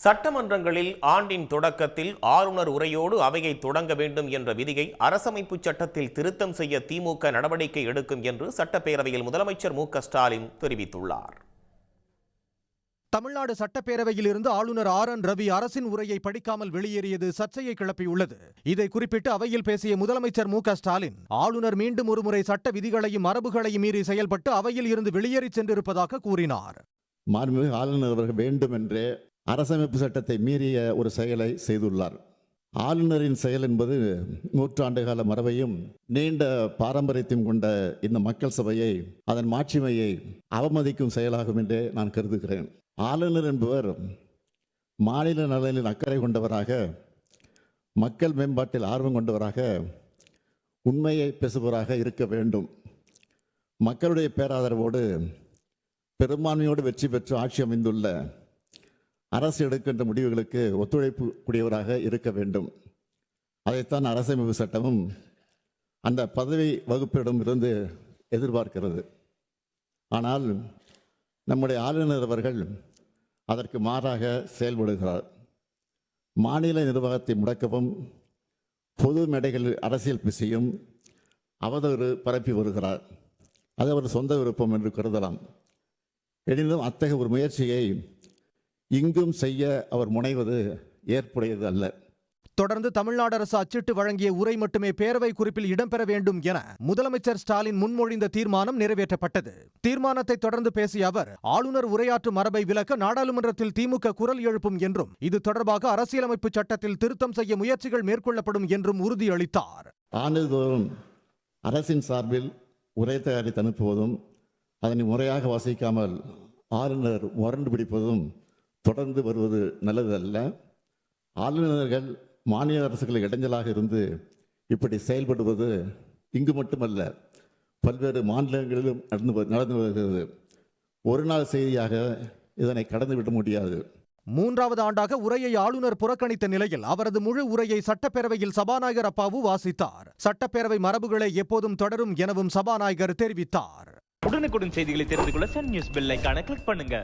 சட்டமன்றங்களில் ஆண்டின் தொடக்கத்தில் ஆளுநர் உரையோடு அவையை தொடங்க வேண்டும் என்ற விதியை அரசமைப்பு சட்டத்தில் திருத்தம் செய்ய திமுக நடவடிக்கை எடுக்கும் என்று சட்டப்பேரவையில் முதலமைச்சர் மு.க.ஸ்டாலின் தெரிவித்துள்ளார். தமிழ்நாடு சட்டப்பேரவையில் இருந்து ஆளுநர் ஆர்.என். ரவி அரசின் உரையை படிக்காமல் வெளியேறியது சர்ச்சையை கிளப்பியுள்ளது. இதை குறிப்பிட்டு அவையில் பேசிய முதலமைச்சர் மு.க.ஸ்டாலின், ஆளுநர் மீண்டும் ஒருமுறை சட்ட விதிகளையும் மரபுகளையும் மீறி செயல்பட்டு அவையில் இருந்து வெளியேறி சென்றிருப்பதாக கூறினார். மாண்புமிகு ஆளுநர் அவர்கள் வேண்டும் என்றே அரசமைப்பு சட்டத்தை மீறிய ஒரு செயலை செய்துள்ளார். ஆளுநரின் செயல் என்பது நூற்றாண்டுகால மரபையும் நீண்ட பாரம்பரியத்தையும் கொண்ட இந்த மக்கள் சபையை, அதன் மாட்சிமையை அவமதிக்கும் செயலாகும் என்றே நான் கருதுகிறேன். ஆளுநர் என்பவர் மாநில நலனில் அக்கறை கொண்டவராக, மக்கள் மேம்பாட்டில் ஆர்வம் கொண்டவராக, உண்மையை பேசுபவராக இருக்க வேண்டும். மக்களுடைய பேராதரவோடு பெரும்பான்மையோடு வெற்றி பெற்று ஆட்சி அமைந்துள்ள அரசு எடுக்கின்ற முடிவுகளுக்கு ஒத்துழைப்பு கூடியவராக இருக்க வேண்டும். அதைத்தான் அரசமைப்பு சட்டமும் அந்த பதவி வகுப்பிடம் இருந்து எதிர்பார்க்கிறது. ஆனால் நம்முடைய ஆளுநர் அவர்கள் அதற்கு மாறாக செயல்படுகிறார். மாநில நிர்வாகத்தை முடக்கவும், பொது மேடைகளில் அரசியல் பேசியும் அவதூறு பரப்பி வருகிறார். அது அவர் சொந்த விருப்பம் என்று கருதலாம். எனினும் அத்தகைய ஒரு முயற்சியை இங்கும் செய்ய அவர் முனைவது ஏற்புடையது அல்ல. தொடர்ந்து தமிழ்நாடு அரசு அச்சிட்டு வழங்கிய உரை மட்டுமே பேரவை குறிப்பில் இடம்பெற வேண்டும் என முதலமைச்சர் ஸ்டாலின் முன்மொழிந்த தீர்மானம் நிறைவேற்றப்பட்டது. தீர்மானத்தை தொடர்ந்து பேசிய அவர், ஆளுநர் உரையாற்றும் மரபை விலக்க நாடாளுமன்றத்தில் திமுக குரல் எழுப்பும் என்றும், இது தொடர்பாக அரசியலமைப்பு சட்டத்தில் திருத்தம் செய்ய முயற்சிகள் மேற்கொள்ளப்படும் என்றும் உறுதியளித்தார். ஆண்டுதோறும் அரசின் சார்பில் உரை தயாரித்து அனுப்புவதும், அதனை முறையாக வாசிக்காமல் ஆளுநர் முரண்டு பிடிப்பதும் தொடர்ந்து வருவது நல்லது அல்ல. ஆளுநர்கள் மாநில அரசுகளுக்கு இடைஞ்சலாக இருந்து இப்படி செயல்படுவது இங்கு மட்டுமல்ல, பல்வேறு மாநிலங்களிலும் நடந்து வருகிறது. ஒரு நாள் செய்தியாக இதனை கடந்துவிட முடியாது. 3வது ஆண்டாக உரையை ஆளுநர் புறக்கணித்த நிலையில் அவரது முழு உரையை சட்டப்பேரவையில் சபாநாயகர் அப்பாவு வாசித்தார். சட்டப்பேரவை மரபுகளை எப்போதும் தொடரும் எனவும் சபாநாயகர் தெரிவித்தார். உடனுக்குடன் செய்திகளை தெரிந்து கொள்ள சன் நியூஸ் பெல் ஐகானை கிளிக் பண்ணுங்க.